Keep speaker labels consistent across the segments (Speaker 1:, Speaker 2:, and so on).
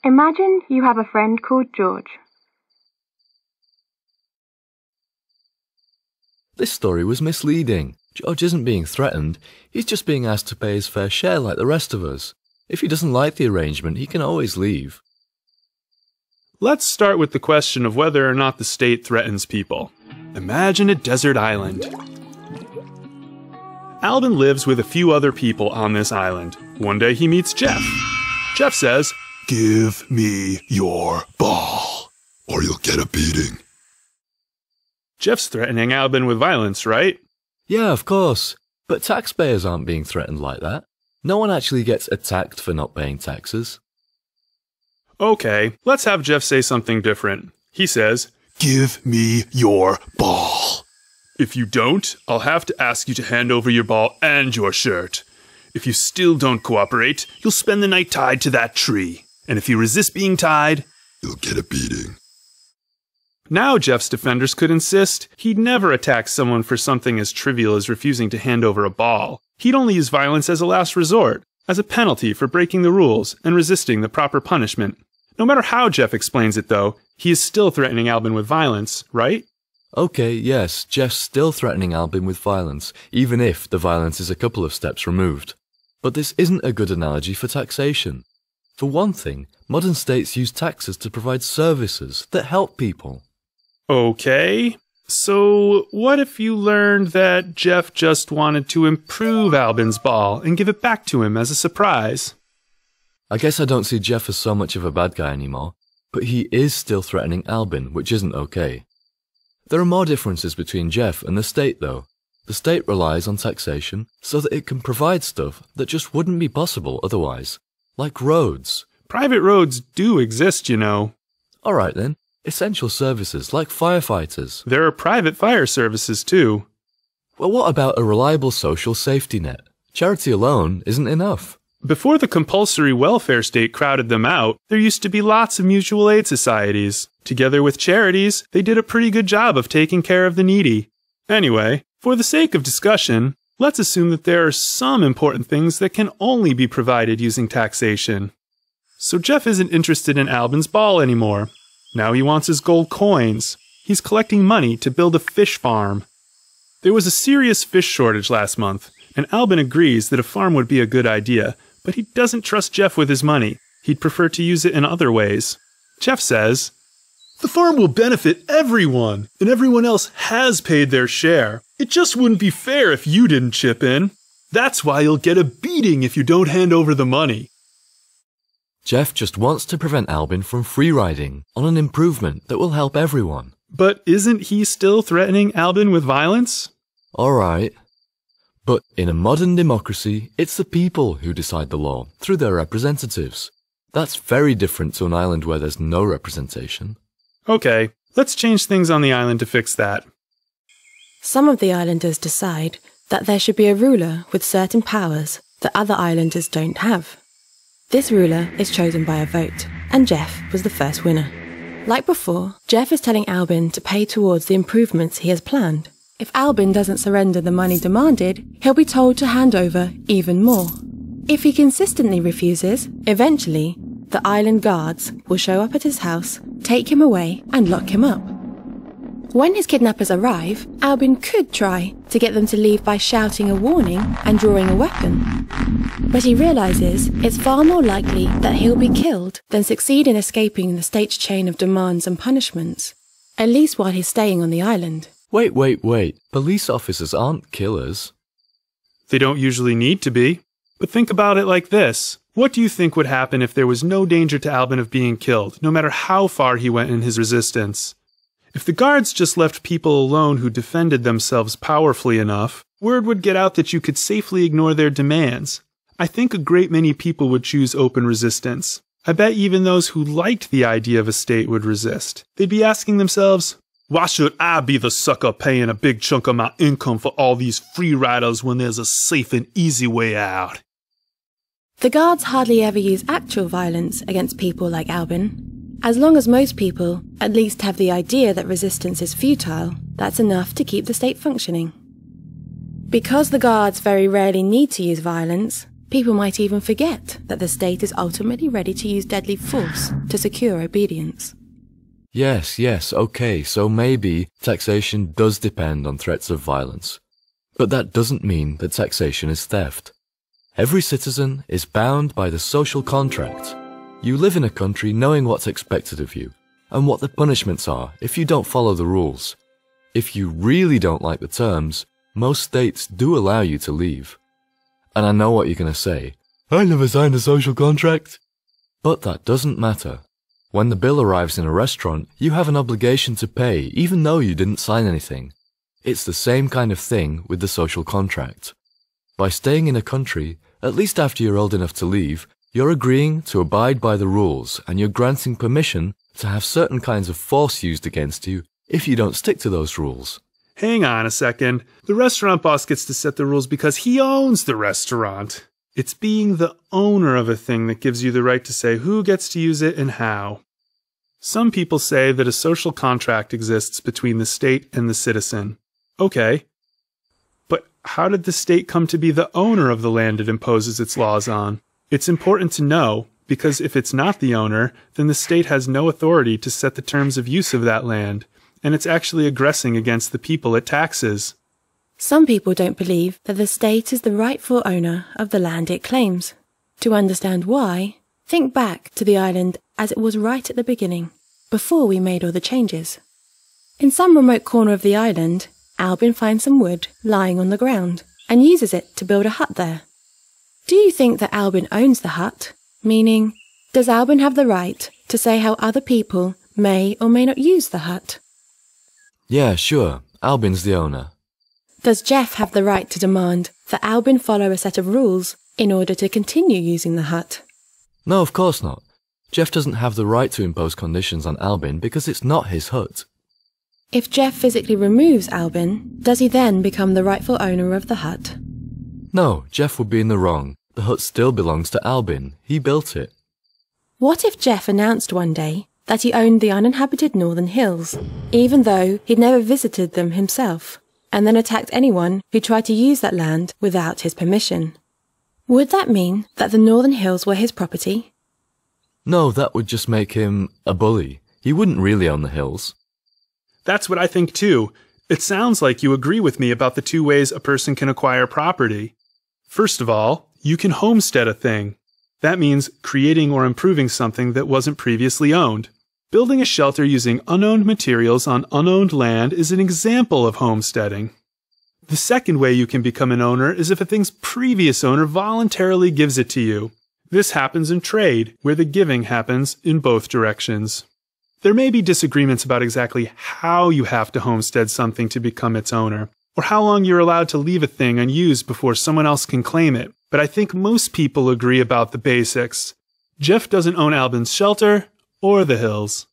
Speaker 1: Imagine you have a friend called George.
Speaker 2: This story was misleading. George isn't being threatened, he's just being asked to pay his fair share like the rest of us. If he doesn't like the arrangement, he can always leave.
Speaker 3: Let's start with the question of whether or not the state threatens people. Imagine a desert island. Albin lives with a few other people on this island. One day he meets Jeff. Jeff says,
Speaker 4: "Give me your ball, or you'll get a beating."
Speaker 3: Jeff's threatening Albin with violence, right?
Speaker 2: Yeah, of course. But taxpayers aren't being threatened like that. No one actually gets attacked for not paying taxes.
Speaker 3: Okay, let's have Jeff say something different. He says,
Speaker 4: "Give me your ball."
Speaker 3: "If you don't, I'll have to ask you to hand over your ball and your shirt. If you still don't cooperate, you'll spend the night tied to that tree. And if you resist being tied,
Speaker 4: you'll get a beating."
Speaker 3: Now Jeff's defenders could insist he'd never attack someone for something as trivial as refusing to hand over a ball. He'd only use violence as a last resort, as a penalty for breaking the rules and resisting the proper punishment. No matter how Jeff explains it, though, he is still threatening Albin with violence, right?
Speaker 2: Okay, yes, Jeff's still threatening Albin with violence, even if the violence is a couple of steps removed. But this isn't a good analogy for taxation. For one thing, modern states use taxes to provide services that help people.
Speaker 3: Okay, so what if you learned that Jeff just wanted to improve Albin's ball and give it back to him as a surprise?
Speaker 2: I guess I don't see Jeff as so much of a bad guy anymore, but he is still threatening Albin, which isn't okay. There are more differences between Jeff and the state, though. The state relies on taxation so that it can provide stuff that just wouldn't be possible otherwise, like roads.
Speaker 3: Private roads do exist, you know.
Speaker 2: Alright then. Essential services like firefighters.
Speaker 3: There are private fire services too.
Speaker 2: Well, what about a reliable social safety net? Charity alone isn't enough.
Speaker 3: Before the compulsory welfare state crowded them out, there used to be lots of mutual aid societies. Together with charities, they did a pretty good job of taking care of the needy. Anyway, for the sake of discussion, let's assume that there are some important things that can only be provided using taxation. So Jeff isn't interested in Albin's ball anymore. Now he wants his gold coins. He's collecting money to build a fish farm. There was a serious fish shortage last month, and Albin agrees that a farm would be a good idea, but he doesn't trust Jeff with his money. He'd prefer to use it in other ways. Jeff says, "The farm will benefit everyone, and everyone else has paid their share. It just wouldn't be fair if you didn't chip in. That's why you'll get a beating if you don't hand over the money."
Speaker 2: Jeff just wants to prevent Albin from free riding on an improvement that will help everyone.
Speaker 3: But isn't he still threatening Albin with violence?
Speaker 2: Alright. But in a modern democracy, it's the people who decide the law through their representatives. That's very different to an island where there's no representation.
Speaker 3: Okay, let's change things on the island to fix that.
Speaker 5: Some of the islanders decide that there should be a ruler with certain powers that other islanders don't have. This ruler is chosen by a vote, and Jeff was the first winner. Like before, Jeff is telling Albin to pay towards the improvements he has planned. If Albin doesn't surrender the money demanded, he'll be told to hand over even more. If he consistently refuses, eventually, the island guards will show up at his house, take him away, and lock him up. When his kidnappers arrive, Albin could try to get them to leave by shouting a warning and drawing a weapon. But he realizes it's far more likely that he'll be killed than succeed in escaping the state's chain of demands and punishments, at least while he's staying on the island.
Speaker 2: Wait. Police officers aren't killers.
Speaker 3: They don't usually need to be. But think about it like this. What do you think would happen if there was no danger to Albin of being killed, no matter how far he went in his resistance? If the guards just left people alone who defended themselves powerfully enough, word would get out that you could safely ignore their demands. I think a great many people would choose open resistance. I bet even those who liked the idea of a state would resist. They'd be asking themselves, why should I be the sucker paying a big chunk of my income for all these free riders when there's a safe and easy way out?
Speaker 5: The guards hardly ever use actual violence against people like Albin. As long as most people at least have the idea that resistance is futile, that's enough to keep the state functioning. Because the guards very rarely need to use violence, People might even forget that the state is ultimately ready to use deadly force to secure obedience.
Speaker 2: Yes, okay, so maybe taxation does depend on threats of violence. But that doesn't mean that taxation is theft. Every citizen is bound by the social contract. You live in a country knowing what's expected of you, and what the punishments are if you don't follow the rules. If you really don't like the terms, most states do allow you to leave. And I know what you're going to say. I never signed a social contract. But that doesn't matter. When the bill arrives in a restaurant, you have an obligation to pay even though you didn't sign anything. It's the same kind of thing with the social contract. By staying in a country, at least after you're old enough to leave, you're agreeing to abide by the rules and you're granting permission to have certain kinds of force used against you if you don't stick to those rules.
Speaker 3: Hang on a second. The restaurant boss gets to set the rules because he owns the restaurant. It's being the owner of a thing that gives you the right to say who gets to use it and how. Some people say that a social contract exists between the state and the citizen. Okay. But how did the state come to be the owner of the land it imposes its laws on? It's important to know, because if it's not the owner, then the state has no authority to set the terms of use of that land, and it's actually aggressing against the people it taxes.
Speaker 5: Some people don't believe that the state is the rightful owner of the land it claims. To understand why, think back to the island as it was right at the beginning, before we made all the changes. In some remote corner of the island, Albin finds some wood lying on the ground and uses it to build a hut there. Do you think that Albin owns the hut? Meaning, does Albin have the right to say how other people may or may not use the hut?
Speaker 2: Yeah, sure. Albin's the owner.
Speaker 5: Does Jeff have the right to demand that Albin follow a set of rules in order to continue using the hut?
Speaker 2: No, of course not. Jeff doesn't have the right to impose conditions on Albin because it's not his hut.
Speaker 5: If Jeff physically removes Albin, does he then become the rightful owner of the hut?
Speaker 2: No, Jeff would be in the wrong. The hut still belongs to Albin. He built it.
Speaker 5: What if Jeff announced one day that he owned the uninhabited Northern Hills, even though he'd never visited them himself, and then attacked anyone who tried to use that land without his permission? Would that mean that the Northern Hills were his property?
Speaker 2: No, that would just make him a bully. He wouldn't really own the hills.
Speaker 3: That's what I think too. It sounds like you agree with me about the two ways a person can acquire property. First of all, you can homestead a thing. That means creating or improving something that wasn't previously owned. Building a shelter using unowned materials on unowned land is an example of homesteading. The second way you can become an owner is if a thing's previous owner voluntarily gives it to you. This happens in trade, where the giving happens in both directions. There may be disagreements about exactly how you have to homestead something to become its owner, or how long you're allowed to leave a thing unused before someone else can claim it, but I think most people agree about the basics. Jeff doesn't own Albin's shelter or the hills.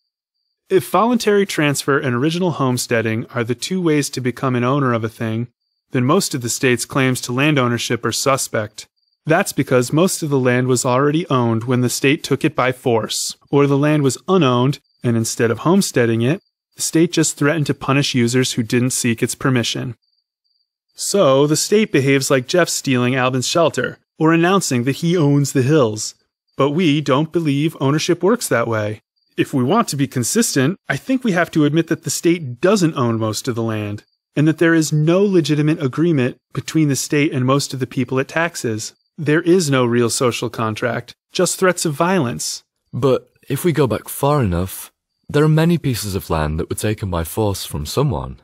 Speaker 3: If voluntary transfer and original homesteading are the two ways to become an owner of a thing, then most of the state's claims to land ownership are suspect. That's because most of the land was already owned when the state took it by force, or the land was unowned, and instead of homesteading it, the state just threatened to punish users who didn't seek its permission. So, the state behaves like Jeff stealing Albin's shelter, or announcing that he owns the hills. But we don't believe ownership works that way. If we want to be consistent, I think we have to admit that the state doesn't own most of the land, and that there is no legitimate agreement between the state and most of the people it taxes. There is no real social contract, just threats of violence.
Speaker 2: But if we go back far enough, there are many pieces of land that were taken by force from someone.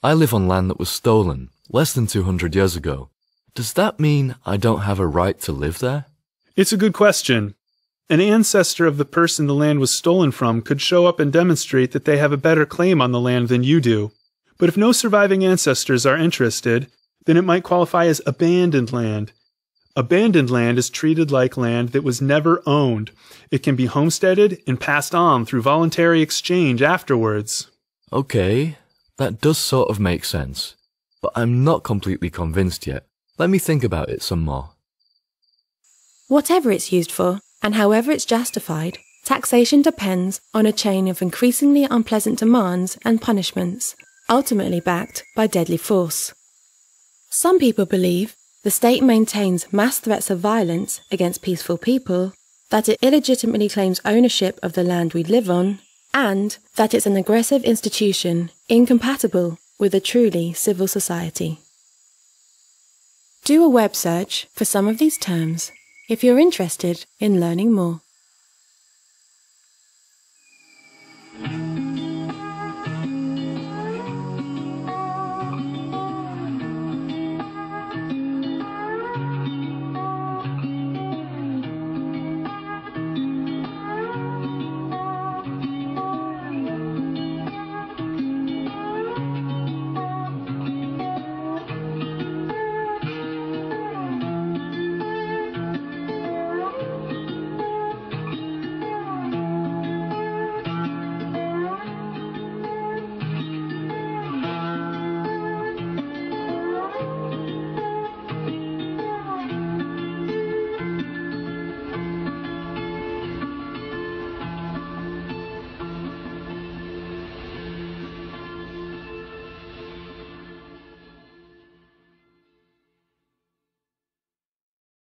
Speaker 2: I live on land that was stolen, less than 200 years ago. Does that mean I don't have a right to live there?
Speaker 3: It's a good question. An ancestor of the person the land was stolen from could show up and demonstrate that they have a better claim on the land than you do. But if no surviving ancestors are interested, then it might qualify as abandoned land. Abandoned land is treated like land that was never owned. It can be homesteaded and passed on through voluntary exchange afterwards.
Speaker 2: Okay, that does sort of make sense. But I'm not completely convinced yet. Let me think about it some more.
Speaker 5: Whatever it's used for, and however it's justified, taxation depends on a chain of increasingly unpleasant demands and punishments, ultimately backed by deadly force. Some people believe the state maintains mass threats of violence against peaceful people, that it illegitimately claims ownership of the land we live on, and that it's an aggressive institution incompatible with a truly civil society. Do a web search for some of these terms if you're interested in learning more.